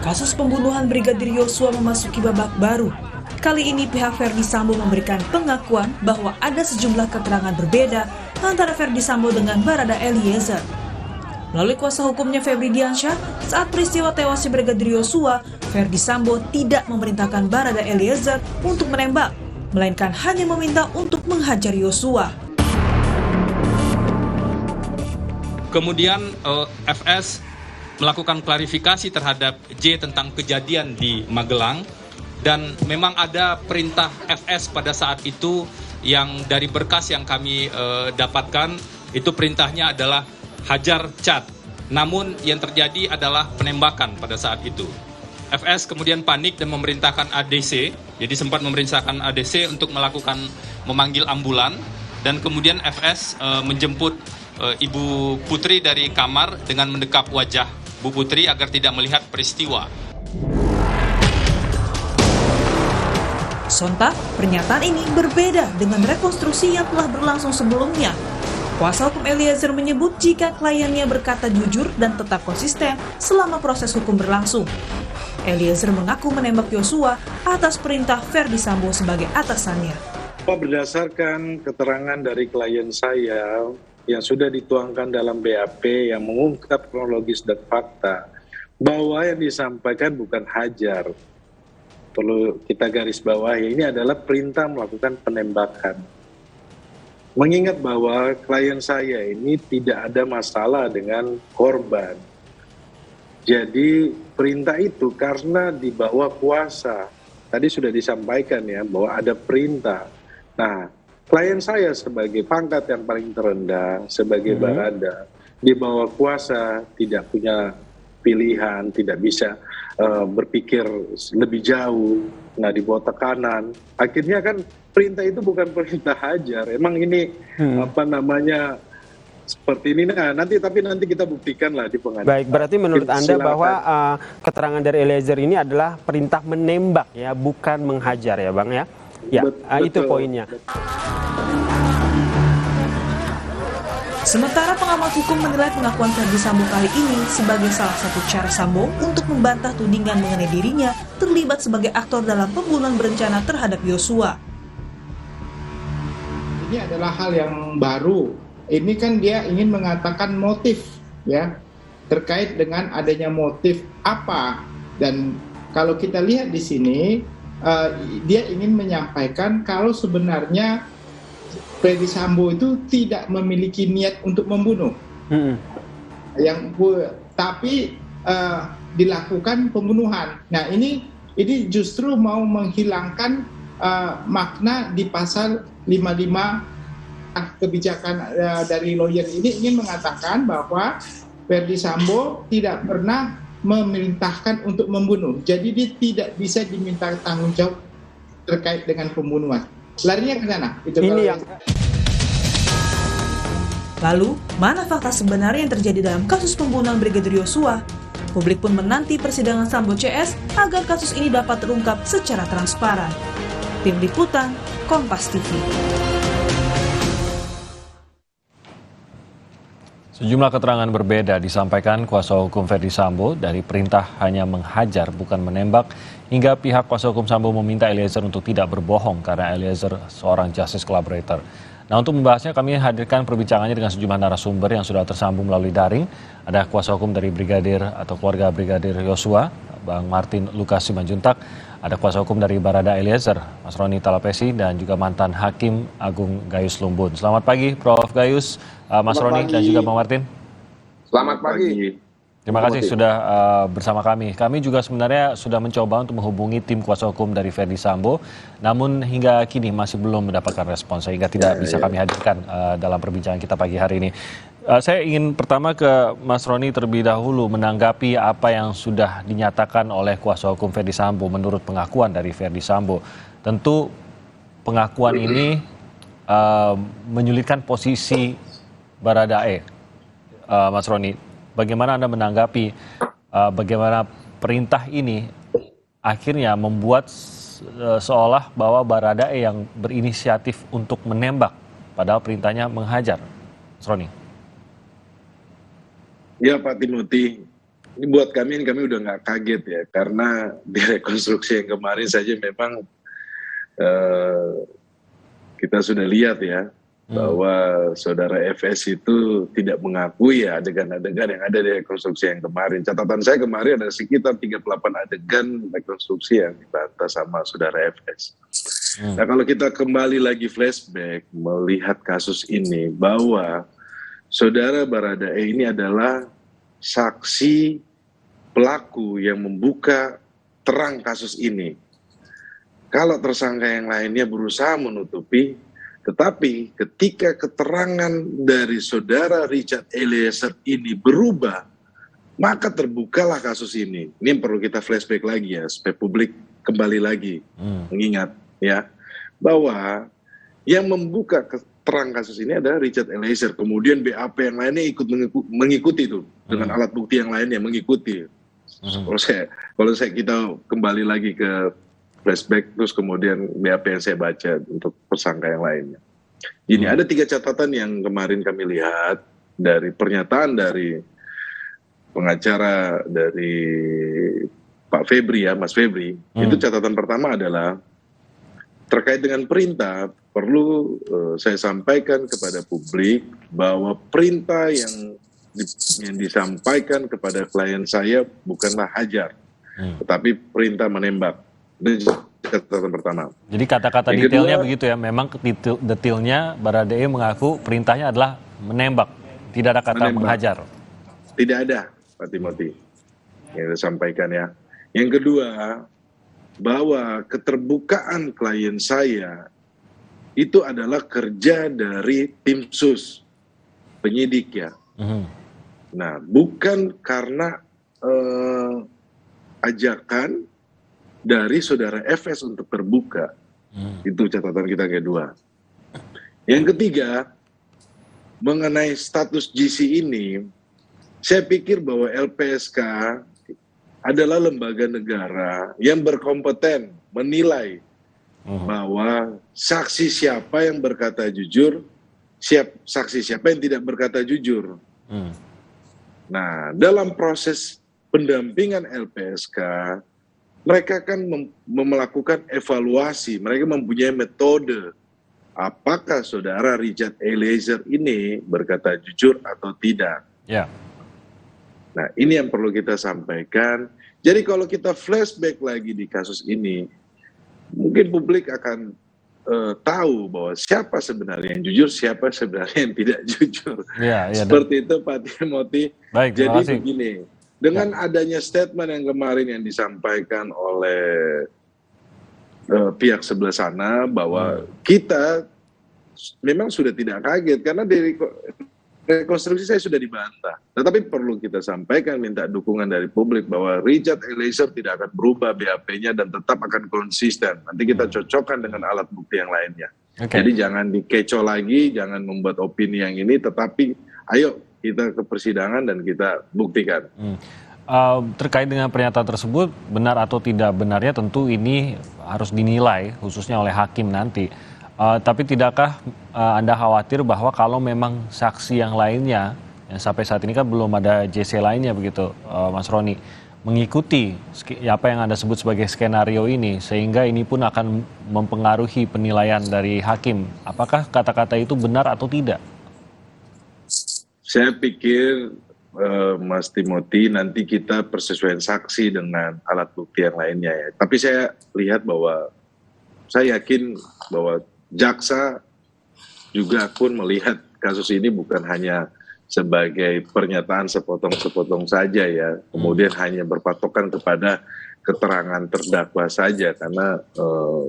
Kasus pembunuhan Brigadir Yosua memasuki babak baru. Kali ini pihak Ferdy Sambo memberikan pengakuan bahwa ada sejumlah keterangan berbeda antara Ferdy Sambo dengan Barada Eliezer. Melalui kuasa hukumnya Febri Diansyah, saat peristiwa tewasnya Brigadir Yosua, Ferdy Sambo tidak memerintahkan Barada Eliezer untuk menembak, melainkan hanya meminta untuk menghajar Yosua. Kemudian FS melakukan klarifikasi terhadap J tentang kejadian di Magelang, dan memang ada perintah FS pada saat itu yang dari berkas yang kami dapatkan, itu perintahnya adalah hajar Cat. Namun yang terjadi adalah penembakan pada saat itu. FS kemudian panik dan memerintahkan ADC, jadi sempat memerintahkan ADC untuk memanggil ambulan, dan kemudian FS menjemput Ibu Putri dari kamar dengan mendekap wajah Bu Putri agar tidak melihat peristiwa. Sontak, pernyataan ini berbeda dengan rekonstruksi yang telah berlangsung sebelumnya. Kuasa hukum Eliezer menyebut jika kliennya berkata jujur dan tetap konsisten selama proses hukum berlangsung. Eliezer mengaku menembak Yosua atas perintah Ferdy Sambo sebagai atasannya. Berdasarkan keterangan dari klien saya yang sudah dituangkan dalam BAP yang mengungkap kronologis dan fakta, bahwa yang disampaikan bukan hajar. Perlu kita garis bawahi, ini adalah perintah melakukan penembakan. Mengingat bahwa klien saya ini tidak ada masalah dengan korban. Jadi perintah itu karena di bawah kuasa. Tadi sudah disampaikan ya bahwa ada perintah. Nah, klien saya sebagai pangkat yang paling terendah, sebagai Barada, di bawah kuasa, tidak punya pilihan, tidak bisa berpikir lebih jauh, nah di bawah tekanan. Akhirnya kan perintah itu bukan perintah hajar, emang ini seperti ini. Nah, nanti kita buktikan lah di pengadilan. Baik, berarti menurut Anda bahwa keterangan dari Eliezer ini adalah perintah menembak ya, bukan menghajar ya Bang ya? Ya, itu poinnya. Sementara pengamat hukum menilai pengakuan Ferdy Sambo kali ini sebagai salah satu cara Sambo untuk membantah tudingan mengenai dirinya terlibat sebagai aktor dalam pembunuhan berencana terhadap Yosua. Ini adalah hal yang baru. Ini kan dia ingin mengatakan motif ya, terkait dengan adanya motif apa. Dan kalau kita lihat di sini, dia ingin menyampaikan kalau sebenarnya Ferdy Sambo itu tidak memiliki niat untuk membunuh, tapi dilakukan pembunuhan. Nah ini justru mau menghilangkan makna di pasal 55 kebijakan dari lawyer ini ingin mengatakan bahwa Ferdy Sambo tidak pernah memerintahkan untuk membunuh, jadi dia tidak bisa diminta tanggung jawab terkait dengan pembunuhan. Larinya ke sana. Lalu, mana fakta sebenarnya yang terjadi dalam kasus pembunuhan Brigadir Yosua? Publik pun menanti persidangan Sambo CS agar kasus ini dapat terungkap secara transparan. Tim Liputan, Kompas TV. Sejumlah keterangan berbeda disampaikan kuasa hukum Ferdy Sambo, dari perintah hanya menghajar bukan menembak, hingga pihak kuasa hukum Sambo meminta Eliezer untuk tidak berbohong karena Eliezer seorang justice collaborator. Nah, untuk membahasnya kami hadirkan perbincangannya dengan sejumlah narasumber yang sudah tersambung melalui daring. Ada kuasa hukum dari Brigadir atau keluarga Brigadir Yosua, Bang Martin Lukas Simanjuntak. Ada kuasa hukum dari Barada Eliezer, Mas Roni Talapesi, dan juga mantan Hakim Agung Gayus Lumbun. Selamat pagi Prof. Gayus, Mas Roni, dan juga Bang Martin. Selamat pagi. Terima kasih sudah bersama kami. Kami juga sebenarnya sudah mencoba untuk menghubungi tim kuasa hukum dari Ferdy Sambo, namun hingga kini masih belum mendapatkan respons, sehingga tidak bisa kami hadirkan dalam perbincangan kita pagi hari ini. Saya ingin pertama ke Mas Roni terlebih dahulu menanggapi apa yang sudah dinyatakan oleh kuasa hukum Ferdy Sambo menurut pengakuan dari Ferdy Sambo. Tentu pengakuan ini menyulitkan posisi Baradae. Mas Roni, bagaimana Anda menanggapi bagaimana perintah ini akhirnya membuat seolah bahwa Baradae yang berinisiatif untuk menembak, padahal perintahnya menghajar? Mas Roni. Ya Pak Timothy, Ini buat kami udah nggak kaget ya, karena di rekonstruksi yang kemarin saja memang kita sudah lihat ya, bahwa saudara FS itu tidak mengakui ya adegan-adegan yang ada di rekonstruksi yang kemarin. Catatan saya kemarin ada sekitar 38 adegan rekonstruksi yang dibantah sama saudara FS. Nah, kalau kita kembali lagi flashback melihat kasus ini, bahwa saudara Baradae ini adalah saksi pelaku yang membuka terang kasus ini. Kalau tersangka yang lainnya berusaha menutupi, tetapi ketika keterangan dari saudara Richard Eliezer ini berubah, maka terbukalah kasus ini. Ini yang perlu kita flashback lagi ya, supaya publik kembali lagi mengingat ya, bahwa yang membuka terang kasus ini adalah Richard Eliezer. Kemudian BAP yang lainnya ikut mengikuti itu dengan alat bukti yang lainnya mengikuti. Kalau kita kembali lagi ke flashback, terus kemudian BAP yang saya baca untuk tersangka yang lainnya. Jadi ada 3 catatan yang kemarin kami lihat dari pernyataan dari pengacara dari Pak Febri ya, Mas Febri. Itu catatan pertama adalah terkait dengan perintah, perlu saya sampaikan kepada publik bahwa perintah yang disampaikan kepada klien saya bukanlah hajar, tetapi perintah menembak. Itu catatan pertama. Jadi kata-kata Yang detailnya kedua, begitu ya, memang detailnya Baradae mengaku perintahnya adalah menembak, tidak ada kata menghajar. Tidak ada, Pak Timothy, yang disampaikan ya. Yang kedua, bahwa keterbukaan klien saya itu adalah kerja dari tim sus, penyidik ya. Nah, bukan karena ajakan dari saudara FS untuk terbuka. Itu catatan kita kedua. Yang ketiga, mengenai status GC ini, saya pikir bahwa LPSK adalah lembaga negara yang berkompeten menilai bahwa saksi siapa yang berkata jujur, saksi siapa yang tidak berkata jujur. Nah, dalam proses pendampingan LPSK, mereka kan melakukan evaluasi, mereka mempunyai metode. Apakah saudara Richard Eliezer ini berkata jujur atau tidak? Ya. Nah, ini yang perlu kita sampaikan. Jadi kalau kita flashback lagi di kasus ini, mungkin publik akan tahu bahwa siapa sebenarnya yang jujur, siapa sebenarnya yang tidak jujur. Ya, Seperti itu Pak Timothy. Baik, jadi kasih. begini, dengan adanya statement yang kemarin yang disampaikan oleh pihak sebelah sana, bahwa kita memang sudah tidak kaget karena dari rekonstruksi saya sudah dibantah. Tetapi perlu kita sampaikan, minta dukungan dari publik bahwa Richard Eliezer tidak akan berubah BAP-nya dan tetap akan konsisten. Nanti kita cocokkan dengan alat bukti yang lainnya. Jadi jangan dikecoh lagi, jangan membuat opini yang ini, tetapi ayo kita ke persidangan dan kita buktikan. Terkait dengan pernyataan tersebut, benar atau tidak benarnya tentu ini harus dinilai khususnya oleh hakim nanti. Tapi tidakkah Anda khawatir bahwa kalau memang saksi yang lainnya, yang sampai saat ini kan belum ada JC lainnya begitu, Mas Roni, mengikuti apa yang Anda sebut sebagai skenario ini, sehingga ini pun akan mempengaruhi penilaian dari hakim. Apakah kata-kata itu benar atau tidak? Saya pikir Mas Timothy, nanti kita persesuaian saksi dengan alat bukti yang lainnya ya. Tapi saya lihat bahwa, saya yakin bahwa jaksa juga pun melihat kasus ini bukan hanya sebagai pernyataan sepotong-sepotong saja ya, kemudian hanya berpatokan kepada keterangan terdakwa saja, karena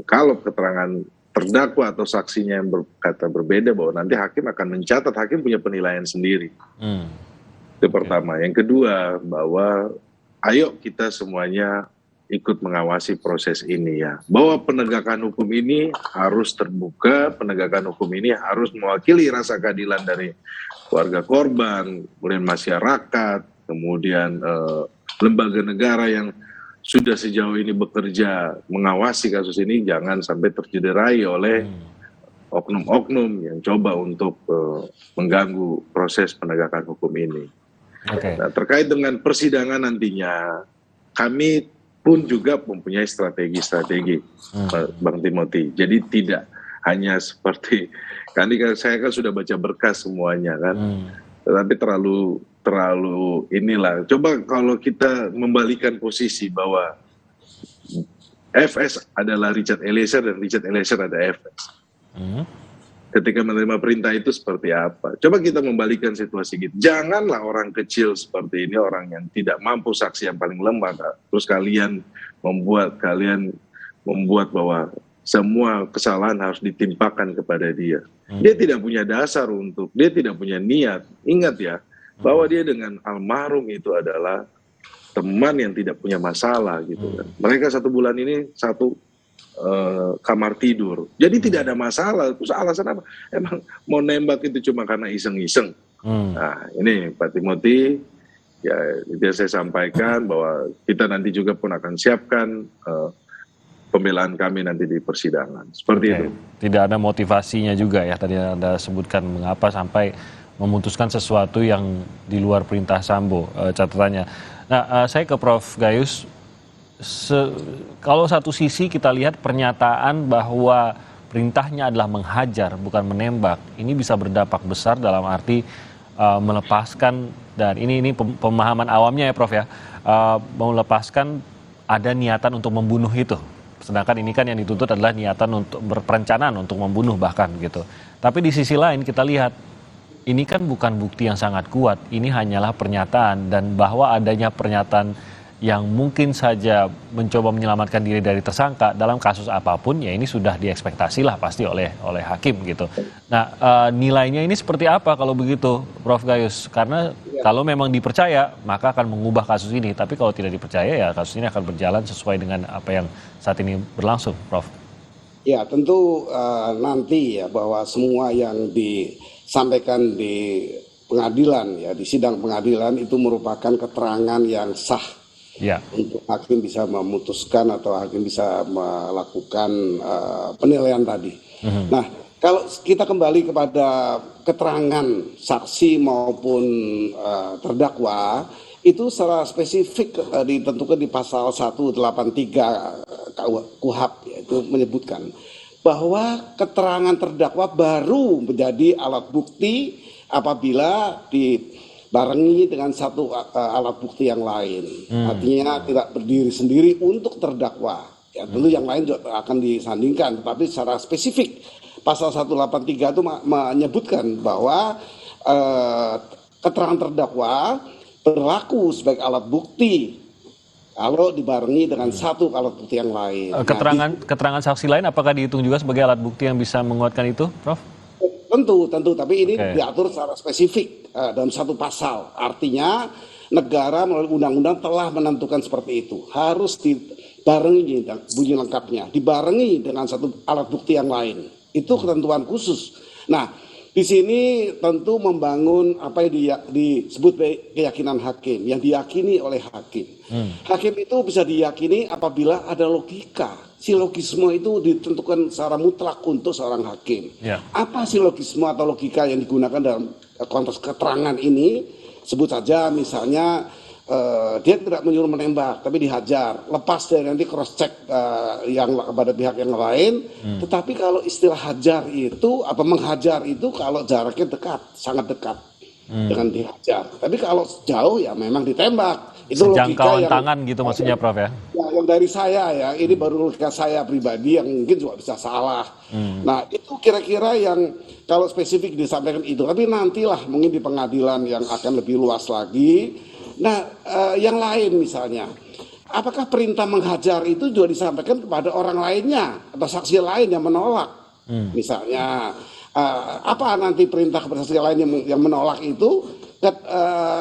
kalau keterangan terdakwa atau saksinya yang berkata berbeda, bahwa nanti hakim akan mencatat, hakim punya penilaian sendiri. Itu pertama. Yang kedua, bahwa ayo kita semuanya ikut mengawasi proses ini ya. Bahwa penegakan hukum ini harus terbuka, penegakan hukum ini harus mewakili rasa keadilan dari keluarga korban, kemudian masyarakat, kemudian lembaga negara yang sudah sejauh ini bekerja mengawasi kasus ini, jangan sampai tercederai oleh oknum-oknum yang coba untuk mengganggu proses penegakan hukum ini. Nah, terkait dengan persidangan nantinya, kami pun juga mempunyai strategi-strategi, Bang Timothy. Jadi tidak hanya seperti, saya kan sudah baca berkas semuanya kan, tetapi terlalu inilah. Coba kalau kita membalikan posisi bahwa FS adalah Richard Eliezer dan Richard Eliezer ada FS. Ketika menerima perintah itu seperti apa? Coba kita membalikan situasi gitu. Janganlah orang kecil seperti ini, orang yang tidak mampu, saksi yang paling lemah, terus kalian membuat bahwa semua kesalahan harus ditimpakan kepada dia. Dia tidak punya dasar dia tidak punya niat. Ingat ya, bahwa dia dengan almarhum itu adalah teman yang tidak punya masalah gitu kan. Mereka 1 bulan ini satu kamar tidur. Jadi tidak ada masalah. Terus alasan apa? Emang mau nembak itu cuma karena iseng-iseng. Nah, ini Pak Timothy, ya dia saya sampaikan bahwa kita nanti juga pun akan siapkan pembelaan kami nanti di persidangan. Seperti itu. Tidak ada motivasinya juga ya, tadi Anda sebutkan mengapa sampai memutuskan sesuatu yang di luar perintah Sambo, catatannya. Nah, saya ke Prof. Gayus. Kalau satu sisi kita lihat pernyataan bahwa perintahnya adalah menghajar bukan menembak, ini bisa berdampak besar dalam arti melepaskan, dan ini pemahaman awamnya ya Prof ya, melepaskan ada niatan untuk membunuh itu. Sedangkan ini kan yang dituntut adalah niatan untuk perencanaan untuk membunuh bahkan gitu. Tapi di sisi lain kita lihat ini kan bukan bukti yang sangat kuat, ini hanyalah pernyataan, dan bahwa adanya pernyataan yang mungkin saja mencoba menyelamatkan diri dari tersangka dalam kasus apapun, ya ini sudah diekspektasilah pasti oleh hakim gitu. Nah, nilainya ini seperti apa kalau begitu, Prof. Gayus? Karena kalau memang dipercaya, maka akan mengubah kasus ini. Tapi kalau tidak dipercaya, ya kasus ini akan berjalan sesuai dengan apa yang saat ini berlangsung, Prof. Ya, tentu nanti ya bahwa semua yang disampaikan di pengadilan, ya di sidang pengadilan itu merupakan keterangan yang sah. Ya. Untuk hakim bisa memutuskan atau hakim bisa melakukan penilaian tadi. Nah, kalau kita kembali kepada keterangan saksi maupun terdakwa, itu secara spesifik ditentukan di pasal 183 KUHP, yaitu menyebutkan bahwa keterangan terdakwa baru menjadi alat bukti apabila dibarengi dengan satu alat bukti yang lain. Artinya tidak berdiri sendiri untuk terdakwa. Ya, tentu yang lain juga akan disandingkan, tapi secara spesifik pasal 183 itu menyebutkan bahwa keterangan terdakwa berlaku sebagai alat bukti kalau dibarengi dengan satu alat bukti yang lain. Keterangan saksi lain apakah dihitung juga sebagai alat bukti yang bisa menguatkan itu, Prof? Tentu, tapi ini diatur secara spesifik dalam satu pasal. Artinya negara melalui undang-undang telah menentukan seperti itu. Harus dibarengi bunyi lengkapnya, dibarengi dengan satu alat bukti yang lain. Itu ketentuan khusus. Nah, di sini tentu membangun apa yang disebut keyakinan hakim, yang diyakini oleh hakim. Hakim itu bisa diyakini apabila ada logika. Silogisme itu ditentukan secara mutlak untuk seorang hakim. Apa silogisme atau logika yang digunakan dalam konteks keterangan ini? Sebut saja misalnya dia tidak menyuruh menembak, tapi dihajar. Lepas dari nanti cross check yang kepada pihak yang lain. Tetapi kalau istilah hajar itu, menghajar itu kalau jaraknya dekat, sangat dekat dengan dihajar. Tapi kalau jauh ya memang ditembak. Itu sejangkauan tangan gitu maksudnya, Prof ya? Yang dari saya ya, ini baru logika saya pribadi yang mungkin juga bisa salah. Nah, itu kira-kira yang kalau spesifik disampaikan itu. Tapi nantilah mungkin di pengadilan yang akan lebih luas lagi. Nah, yang lain misalnya, apakah perintah menghajar itu juga disampaikan kepada orang lainnya atau saksi lain yang menolak? Misalnya, apa nanti perintah kepada saksi lain yang menolak itu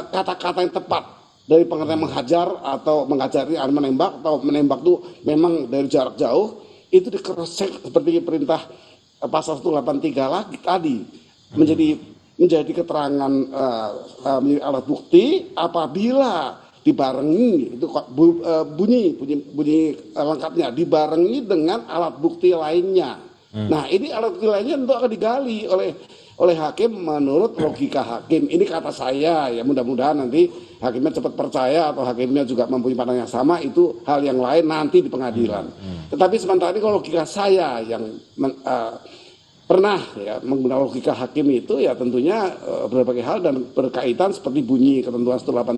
kata-kata yang tepat dari pengertian menghajar atau menghajar ini menembak atau menembak itu memang dari jarak jauh, itu di-cross-check seperti perintah pasal 183 lagi tadi menjadi keterangan menjadi alat bukti apabila dibarengi itu bunyi lengkapnya dibarengi dengan alat bukti lainnya. Nah, ini alat bukti lainnya tentu akan digali oleh oleh hakim menurut logika hakim. Ini kata saya ya, mudah-mudahan nanti hakimnya cepat percaya atau hakimnya juga mempunyai pandangan yang sama, itu hal yang lain nanti di pengadilan. Tetapi sementara ini kalau logika saya yang pernah ya menggunakan logika hakim itu ya tentunya berbagai hal dan berkaitan seperti bunyi ketentuan 108.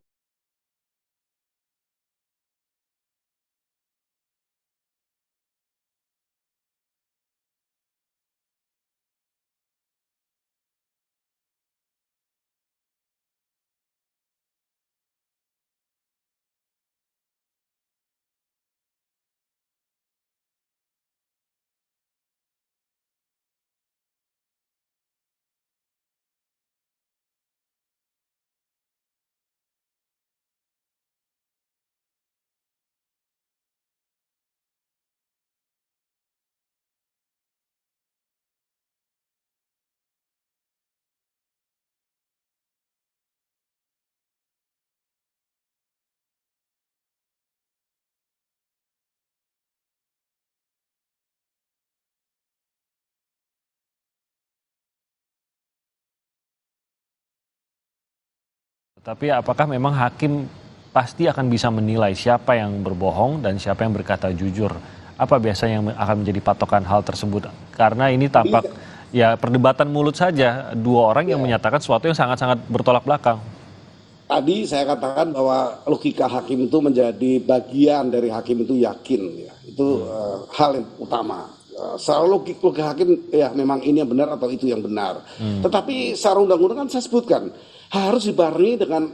Tapi apakah memang hakim pasti akan bisa menilai siapa yang berbohong dan siapa yang berkata jujur? Apa biasanya yang akan menjadi patokan hal tersebut? Karena ini tampak ya perdebatan mulut saja, dua orang yang menyatakan sesuatu yang sangat-sangat bertolak belakang. Tadi saya katakan bahwa logika hakim itu menjadi bagian dari hakim itu yakin, ya. Itu hal yang utama. Selalu logika hakim ya memang ini yang benar atau itu yang benar. Tetapi secara undang-undang kan saya sebutkan harus dibarengi dengan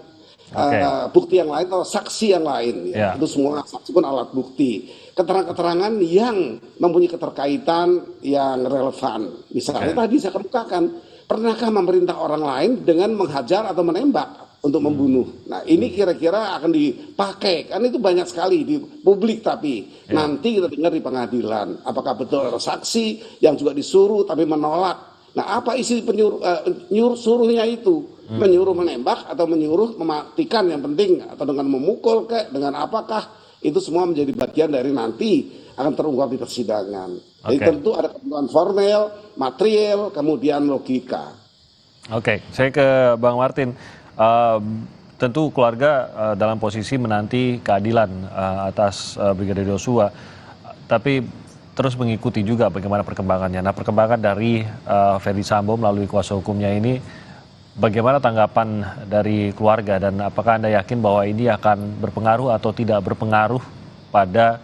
bukti yang lain atau saksi yang lain. Ya. Itu semua saksi pun alat bukti. Keterangan-keterangan yang mempunyai keterkaitan yang relevan. Misalnya tadi saya kemukakan, pernahkah memerintah orang lain dengan menghajar atau menembak untuk membunuh? Nah ini kira-kira akan dipakai, kan itu banyak sekali di publik, tapi nanti kita dengar di pengadilan. Apakah betul ada saksi yang juga disuruh tapi menolak? Nah apa isi suruhnya itu? Menyuruh menembak atau menyuruh mematikan yang penting, atau dengan memukul dengan apakah, itu semua menjadi bagian dari nanti akan terungkap di persidangan. Jadi tentu ada ketentuan formel, material, kemudian logika. Oke, saya ke Bang Martin. Tentu keluarga dalam posisi menanti keadilan atas Brigadir Joshua, tapi terus mengikuti juga bagaimana perkembangannya. Nah, perkembangan dari Ferdy Sambo melalui kuasa hukumnya ini, bagaimana tanggapan dari keluarga dan apakah Anda yakin bahwa ini akan berpengaruh atau tidak berpengaruh pada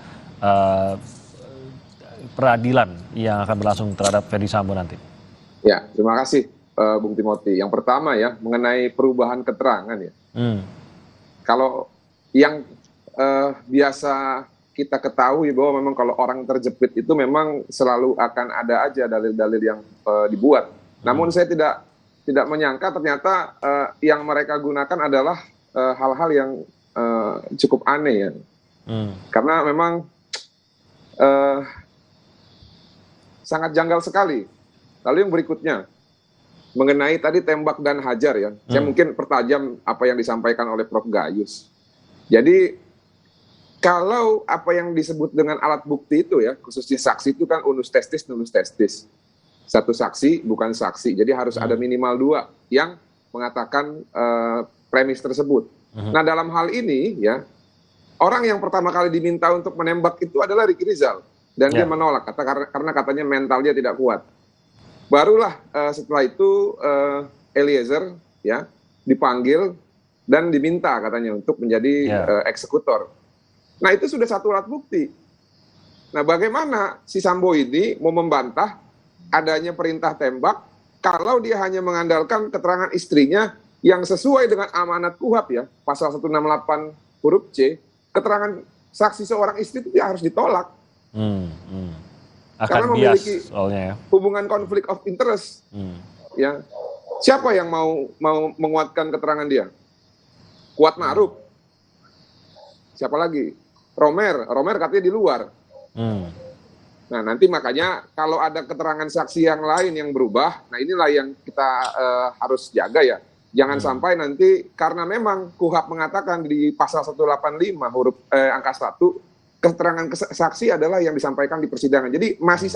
peradilan yang akan berlangsung terhadap Ferdy Sambo nanti? Ya, terima kasih Bung Timothy. Yang pertama ya, mengenai perubahan keterangan ya. Kalau yang biasa kita ketahui bahwa memang kalau orang terjepit itu memang selalu akan ada aja dalil-dalil yang dibuat. Namun saya tidak menyangka ternyata yang mereka gunakan adalah hal-hal yang cukup aneh ya. Karena memang sangat janggal sekali. Lalu yang berikutnya, mengenai tadi tembak dan hajar ya, saya mungkin pertajam apa yang disampaikan oleh Prof. Gayus. Jadi kalau apa yang disebut dengan alat bukti itu ya, khususnya saksi itu kan unus testis, nulus testis. Satu saksi bukan saksi, jadi harus ada minimal dua yang mengatakan premis tersebut. Nah dalam hal ini ya, orang yang pertama kali diminta untuk menembak itu adalah Ricky Rizal, dan dia menolak karena katanya mentalnya tidak kuat. Barulah setelah itu Eliezer ya dipanggil dan diminta katanya untuk menjadi eksekutor. Nah itu sudah satu alat bukti. Nah bagaimana si Sambo ini mau membantah adanya perintah tembak kalau dia hanya mengandalkan keterangan istrinya yang sesuai dengan amanat KUHP ya, pasal 168 huruf C, keterangan saksi seorang istri itu dia harus ditolak. Karena memiliki hubungan konflik of interest. Ya. Siapa yang mau menguatkan keterangan dia? Kuat Ma'ruf. Siapa lagi? Romer katanya di luar. Nah nanti makanya kalau ada keterangan saksi yang lain yang berubah, nah inilah yang kita harus jaga ya. Jangan sampai nanti karena memang KUHP mengatakan di pasal 185 huruf angka 1 keterangan saksi adalah yang disampaikan di persidangan. Jadi masih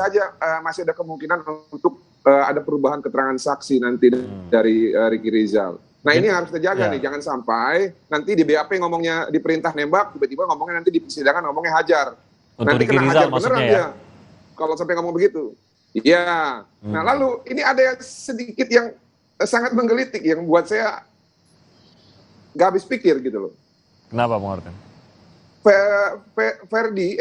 ada kemungkinan untuk ada perubahan keterangan saksi nanti dari Ricky Rizal. Nah ini harus terjaga nih, jangan sampai nanti di BAP ngomongnya di perintah nembak, tiba-tiba ngomongnya nanti di persidangan ngomongnya hajar. Untuk Nanti Ricky kena Rizal hajar beneran maksudnya dia. Kalau sampai ngomong begitu. Iya. Nah lalu ini ada yang sedikit yang sangat menggelitik yang buat saya gak habis pikir gitu loh. Kenapa Bung Martin? Febri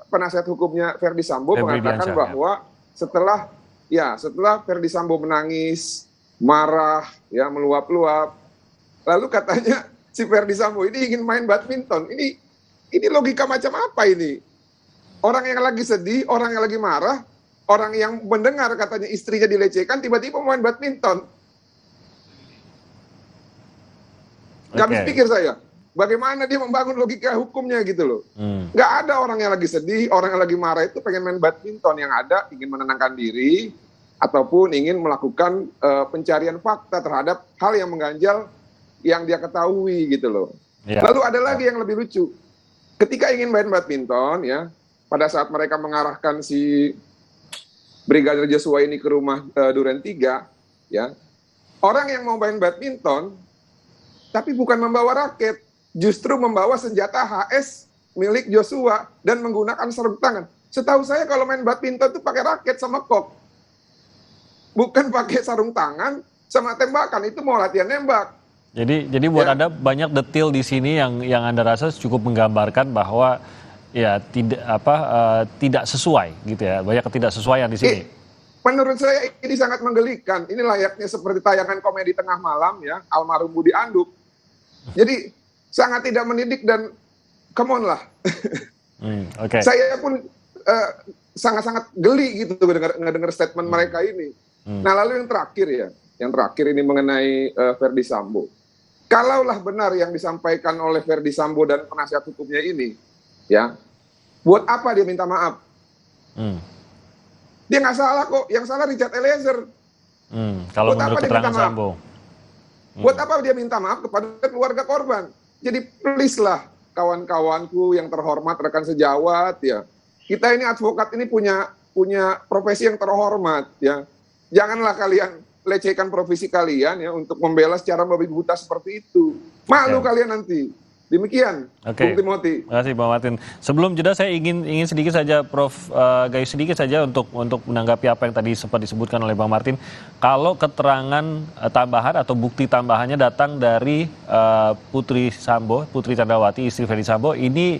penasihat hukumnya Ferdi Sambo mengatakan bahwa setelah Ferdi Sambo menangis, marah, ya meluap-luap, lalu katanya si Ferdi Sambo ini ingin main badminton. Ini logika macam apa ini? Orang yang lagi sedih, orang yang lagi marah, orang yang mendengar katanya istrinya dilecehkan, tiba-tiba main badminton. Gak habis pikir saya. Bagaimana dia membangun logika hukumnya gitu loh. Nggak ada orang yang lagi sedih, orang yang lagi marah itu pengen main badminton. Yang ada ingin menenangkan diri ataupun ingin melakukan pencarian fakta terhadap hal yang mengganjal yang dia ketahui gitu loh. Ya. Lalu ada lagi yang lebih lucu. Ketika ingin main badminton ya, pada saat mereka mengarahkan si Brigadir Joshua ini ke rumah Duren 3 ya, orang yang mau main badminton tapi bukan membawa raket, justru membawa senjata HS milik Joshua dan menggunakan sarung tangan. Setahu saya kalau main badminton itu pakai raket sama kok. Bukan pakai sarung tangan sama tembakan, itu mau latihan nembak. Jadi buat Anda banyak detail di sini yang Anda rasa cukup menggambarkan bahwa ya tidak sesuai gitu ya. Banyak ketidaksesuaian di sini. Menurut saya ini sangat menggelikan. Ini layaknya seperti tayangan komedi tengah malam ya, almarhum Budi Anduk. Jadi sangat tidak mendidik dan come on lah. Okay. Saya pun sangat-sangat geli gitu ngedengar statement mereka ini. Nah lalu yang terakhir ini mengenai Ferdi Sambo. Kalaulah benar yang disampaikan oleh Ferdi Sambo dan penasihat hukumnya ini, ya, buat apa dia minta maaf? Dia nggak salah kok, yang salah Richard Eliezer. Kalau menurut keterangan Sambo. Buat apa dia minta maaf kepada keluarga korban? Jadi please lah kawan-kawanku yang terhormat, rekan sejawat ya. Kita ini advokat ini punya profesi yang terhormat ya. Janganlah kalian lecehkan profesi kalian ya untuk membela secara membabi buta seperti itu. Malu kalian nanti. Demikian, Bung Timothy. Terima kasih Bang Martin. Sebelum jeda saya ingin sedikit saja Prof Gayus sedikit saja untuk menanggapi apa yang tadi sempat disebutkan oleh Bang Martin. Kalau keterangan tambahan atau bukti tambahannya datang dari Putri Candrawati, istri Ferdi Sambo, ini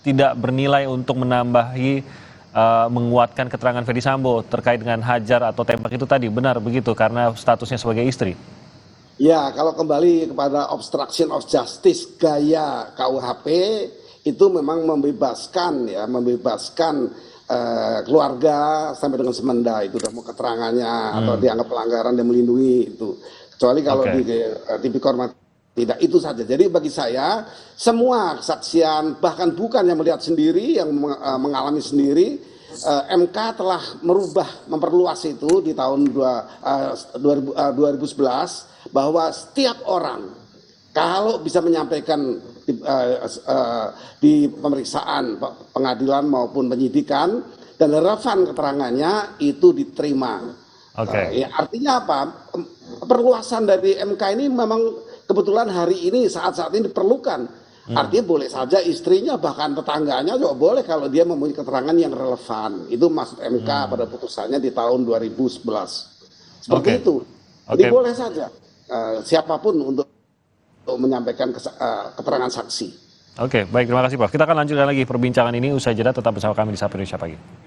tidak bernilai untuk menambahi menguatkan keterangan Ferdi Sambo terkait dengan hajar atau tembak itu tadi, benar begitu karena statusnya sebagai istri? Ya, kalau kembali kepada obstruction of justice gaya KUHP itu memang membebaskan keluarga sampai dengan semenda itu udah mau keterangannya atau dianggap pelanggaran dan melindungi itu. Kecuali kalau di tipikor tidak, itu saja. Jadi bagi saya semua kesaksian bahkan bukan yang melihat sendiri, yang mengalami sendiri, MK telah memperluas itu di tahun 2011 bahwa setiap orang kalau bisa menyampaikan di pemeriksaan pengadilan maupun penyidikan dan relevan keterangannya itu diterima. Ya, artinya apa? Perluasan dari MK ini memang kebetulan hari ini saat ini diperlukan. Artinya boleh saja istrinya bahkan tetangganya juga boleh kalau dia mempunyai keterangan yang relevan. Itu maksud MK pada putusannya di tahun 2011. Seperti itu. Jadi boleh saja siapapun untuk menyampaikan keterangan saksi. Oke, baik, terima kasih Prof. Kita akan lanjutkan lagi perbincangan ini usai jeda, tetap bersama kami di Sapa Indonesia Pagi.